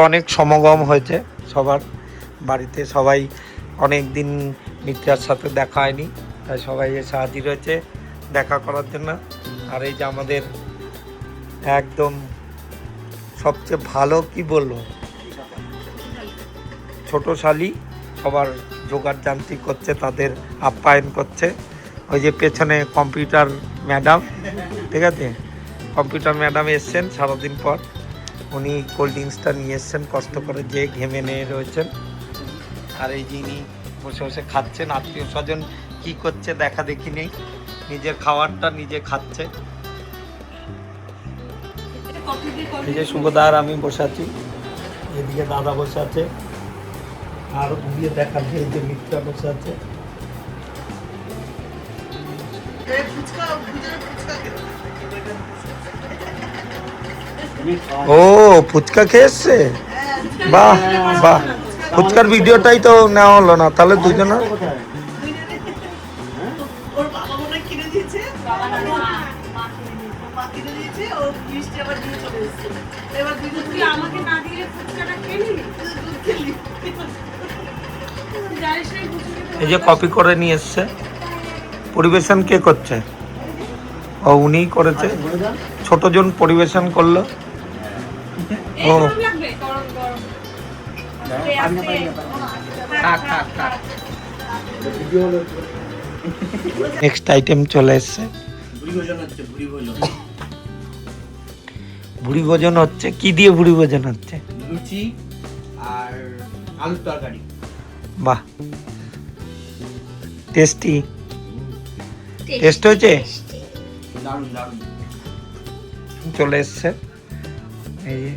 অনেক সমাগম হয়েছে সবার বাড়িতে, সবাই অনেক দিন মিত্রার সাথে দেখা হয়নি, তাই সবাই এসে হাজির হয়েছে দেখা করার জন্য। আর এই যে আমাদের একদম সবচেয়ে ভালো কি বলবো ছোট শালি সবার জোগাড় যান্ত্রিক করছে, তাদের আপ্যায়ন করছে। ওই যে পেছনে কম্পিউটার ম্যাডাম, ঠিক আছে, কম্পিউটার ম্যাডাম এসছেন সারাদিন পর, উনি কোল্ড ড্রিঙ্কসটা নিয়ে এসছেন কষ্ট করে, যে ঘেমে নিয়ে রয়েছেন। আর এই যিনি বসে বসে খাচ্ছেন, আত্মীয় স্বজন কী করছে দেখা দেখি নেই, নিজের খাবারটা নিজে খাচ্ছে। এই যে শুভদা আর আমি বসে আছি, এদিকে দাদা বসে আছে, আর ঘুরিয়ে দেখাচ্ছে এই যে মিত্রা বসে আছে। ও ফুচকা খেয়ে এসছে, বাহ বাহ, ফুচকার ভিডিওটাই তো নেওয়া হলো না, তাহলে দুজনা এই যে কপি করে নিয়ে এসছে। পরিবেশন কে করছে? ও উনিই করেছে, ছোটজন পরিবেশন করলো। ও নেক্সট আইটেম চলে এসছে, ভুড়ি ভোজন হচ্ছে। কি দিয়ে ভুড়ি ভোজন হচ্ছে? লুচি আর আলুর তরকারি। বাহ, টেস্টি, টেস্ট হয়েছে, দারুণ দারুণ চলে এসছে। এই যে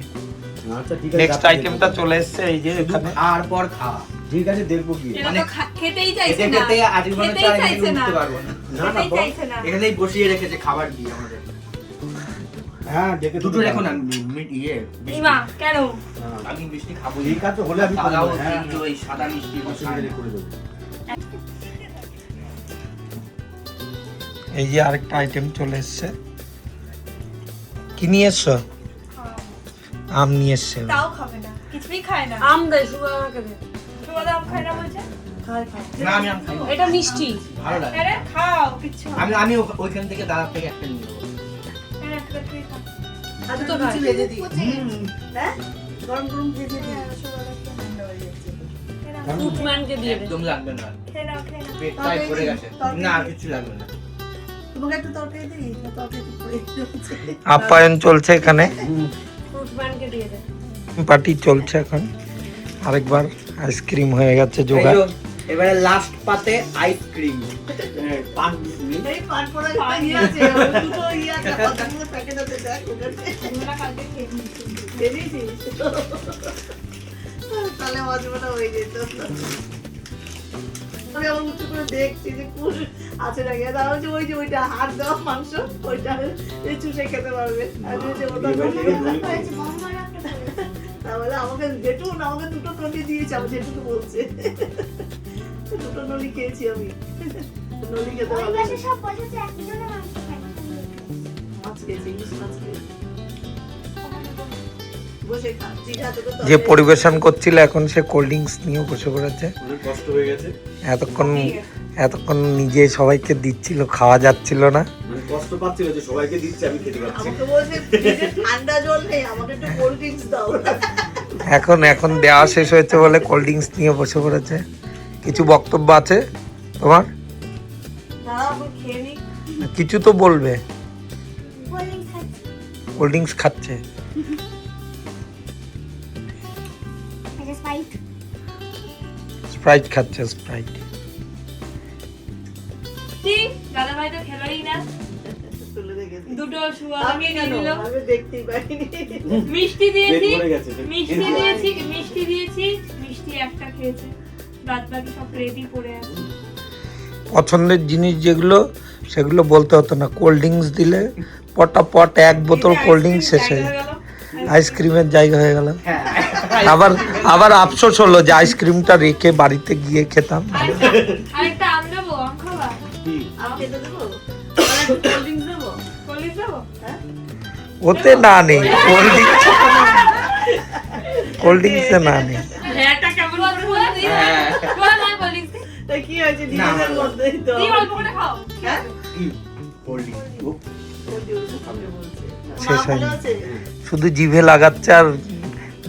নেক্সট আইটেমটা চলে এসছে, এই যে এখানে আর পর খাওয়া। ঠিক আছে, দেখবো কি মানে খেতেই চাইছে না, খেতে আজকে মনে হচ্ছে আর চাইছে না, উঠতে পারবো না। খেতেই চাইছে না। এখানেই বসিয়ে রেখেছে খাবার দিয়ে আমাদের। হ্যাঁ, দেখে দুটো রাখো না, ইয়ে ইমা কেন আমি মিষ্টি খাবো। ঠিক আছে, হলে আমি করে দেবো। হ্যাঁ, কিন্তু ওই সাদা মিষ্টি করে দেবো। এই যে আরেকটা আইটেম চলে এসছে। কি নিয়ে এসছো? আম নিয়ে এসছে। তাও খাবে না, কিছুই খায় না। আম দেয় শুভ আমাকে দে। শুভদা আম খায় না বলছে? খায় খায়। না, আমি আম খাই না। এটা মিষ্টি। ভালো লাগে। আরে খাও, কিছু আমি ওইখান থেকে দাদার থেকে একটা নিয়ে নেবো। আরে একটা তুই খা। আজ তো খায়। ভেজে দিই। হ্যাঁ? গরম গরম ভেজে দিই। ফুটম্যানকে দিয়ে দে। একদম লাগবে না, খেয়ে নাও, খেয়ে নাও। পেটটাই ভরে গেছে। না, আর কিছু লাগবে না। তোমাকে একটু তরকারি দিই, তরকারি পড়ে যাচ্ছে। আপ্যায়ন চলছে এখানে, ফুটম্যানকে দিয়ে দে। পার্টি চলছে এখন। আরেকবার আইসক্রিম হয়ে গেছে জোগাড়। এবারে লাস্ট পাতে আইসক্রিম, পান এই পান পড়া ইয়ে আছে, দুটো ইয়ে আছে, কতগুলো প্যাকেট আছে দেখ ওখানে। তোমরা কালকে খেয়ে নিয়েছো। খেয়ে নিয়েছিস? তাহলে মজা হয়ে যেত। আমি আমার উঁচু করে দেখছি যে কোন আছে নাকি, তাহলে যে ওই যে ওইটা হাত দেওয়া মাংস, ওইটা চুষে খেতে পারবে। আর যে ওটা তাহলে আমাকে যেটুকু না, আমাকে দুটো নলি দিয়েছে, আমি যেটুকু বলছে দুটো নলি খেয়েছি আমি। নলি খেতে পারবে, মাছ খেয়েছি, ইলিশ মাছ খেয়েছি। বসে খা, জিঘা তোকে যে পরিবেশন করছিল এখন সে কোল্ড ড্রিঙ্কস নিয়ে বসে পড়েছে। অনেক কষ্ট হয়ে গেছে, এতক্ষণ নিজে সবাইকে দিচ্ছিল, খাওয়া যাচ্ছিল না। মানে কষ্ট পাচ্ছিল যে সবাইকে দিচ্ছে, আমি খেতে পাচ্ছি। আমাকে বলছে ফ্রিজে ঠান্ডা জল নেই, আমাকে একটু কোল্ড ড্রিঙ্কস দাও। এখন দেওয়া শেষ হয়েছে বলে কোল্ড ড্রিঙ্কস নিয়ে বসে পড়েছে। কিছু বক্তব্য আছে তোমার? দাঁড়াও আমি খেয়ে নিই। কিছু তো বলবে। কোল্ড ড্রিঙ্কস খাচ্ছে, স্প্রাইট খাচ্ছে, স্প্রাইট। ঠিক, দাদা ভাই তো খেলোই না। তুলে রেখেছি। দুটো শুভদা আমি নিয়ে কেন? নিল। আমি দেখতেই পাইনি। মিষ্টি দিয়েছি, পেট ভরে গেছে। মিষ্টি একটা খেয়েছে, বাদ বাকি সব রেডি পড়ে আছে। পছন্দের জিনিস যেগুলো সেগুলো বলতে হতো না, কোল্ড ড্রিঙ্কস দিলে পটাপট এক বোতল কোল্ড ড্রিঙ্কস শেষ হয়ে গেল, আইসক্রিমের জায়গা হয়ে গেল। আবার আফসোস হলো যে আইসক্রিমটা রেখে বাড়িতে গিয়ে খেতাম। আরেকটা আম দেবো, আম খাবা? আম খেতে দেবো? কোল্ড ড্রিঙ্কস দেবো? কলিজ দেবো? হ্যাঁ? ওতে না নেই কোল্ড ড্রিঙ্কস। কোল্ড ড্রিঙ্কসে না নেই। ভ্যাটা কেমন করে বলছিস? হ্যাঁ। বল না বলিস। তা কি হয়েছে নিজেদের মধ্যেই তো তুই অল্প করে খাও। হ্যাঁ হোল্ডিং বলছি, ওর সামনে বলছে। মা শেষ ভালো হয়নি। আছে? শুধু জিভে লাগাচ্ছে আর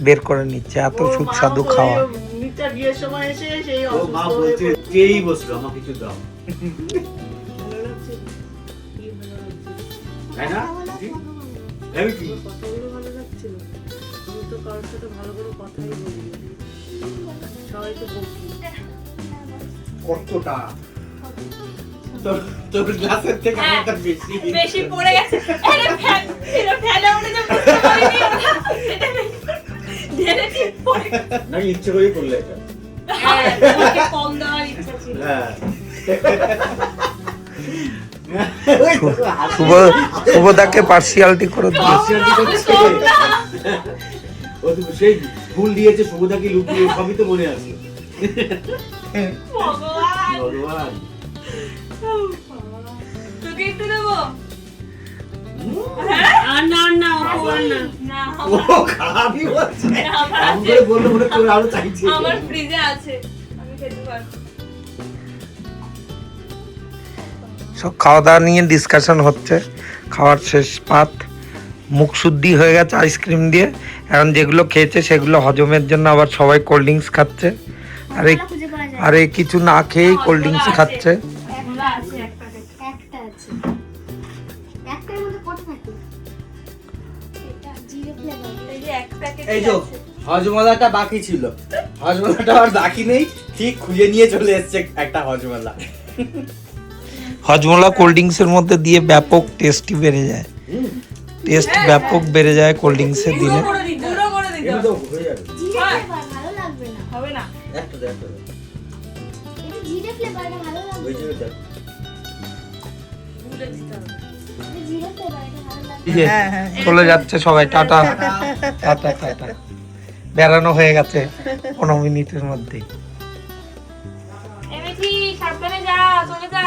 বের করে নিচ্ছে, এত ও সুস্বাদু মা খাওয়া। ওই মিঠা বিয়ের সময় এসে সেই ও মা বলছে যেই বসলো আমার কিছু দাও, ভালো লাগছে? কি ভালো লাগছে? তাই না? আমি কি? কথাগুলো ভালো লাগছিল। আমি তো কারোর সাথে ভালো করে কথাই বলি না। সবাই তো বকি। কতটা তোর গ্লাসের থেকে হ্যাঁ। আমারটা বেশি বেশি পড়ে গেছে। এটা ফেলে উঠে যে বুঝতে পারিনি ওটা। এটা ঢেলে ঠিক পড়ে গেছে। না ইচ্ছে করেই করলে এটা। হ্যাঁ, তোমাকে কম দেওয়ার ইচ্ছা ছিল। হ্যাঁ শুভদাকে পার্সিয়ালিটি করে দিয়েছে। পার্সিয়ালিটি করছে। কম না। ও তো সেই ফুল দিয়েছে শুভদাকে লুকিয়ে, সবই তো মনে আছে। ভগবান। ভগবান তোকে একটু দেবো? আর না না উপহার না। না ও আমার খাবি বলছে, আমার এমন আছে। করে বললো মনে করে আরো চাইছে। আমার ফ্রিজে আছে, আমি খেতে পারবো। সব খাওয়া দাওয়া নিয়ে ডিসকাশন হচ্ছে, খাওয়ার শেষ পাত, মুখ শুদ্ধি হয়ে গেছে আইসক্রিম দিয়ে। এখন যেগুলো খেয়েছে সেগুলো হজমের জন্য আবার সবাই কোল্ড ড্রিঙ্কস খাচ্ছে, আর এই কিছু না খেয়েই কোল্ড ড্রিঙ্কস খাচ্ছে। এগুলো আছে এক প্যাকেট। একটা আছে। একটার মধ্যে কত থাকে? এটা জিরো ফ্লেভার। এই যে এক প্যাকেট এই যে হজমলাটা বাকি ছিল, হজমলাটা আর বাকি নেই, ঠিক খুঁজে নিয়ে চলে এসেছে একটা হজমলা। হজমলা কোল্ড ড্রিঙ্কসের মধ্যে দিয়ে ব্যাপক টেস্টি বেড়ে যায়, টেস্ট ব্যাপক বেড়ে যায় কোল্ড ড্রিঙ্কসের দিনে। গুঁড়ো করে দিতে এমনি তো হয়ে যাবে। জিরো হ্যাঁ। ফ্লেভার ভালো লাগবে না। হবে না। একটা দে, একটা দে। এটা জিরো ফ্লেভারটা ভালো লাগবে ওই না। যে দেখ। গুঁড়ো দিতে হবে। এটা জিরো ফ্লেভারটা ভালো লাগবে এই যে, চলে যাচ্ছে সবাই, টাটা টাটা টাটা। বেড়ানো হয়ে গেছে 15 মিনিটের মধ্যেই। এমএটি সাবধানে যা, চলে যা।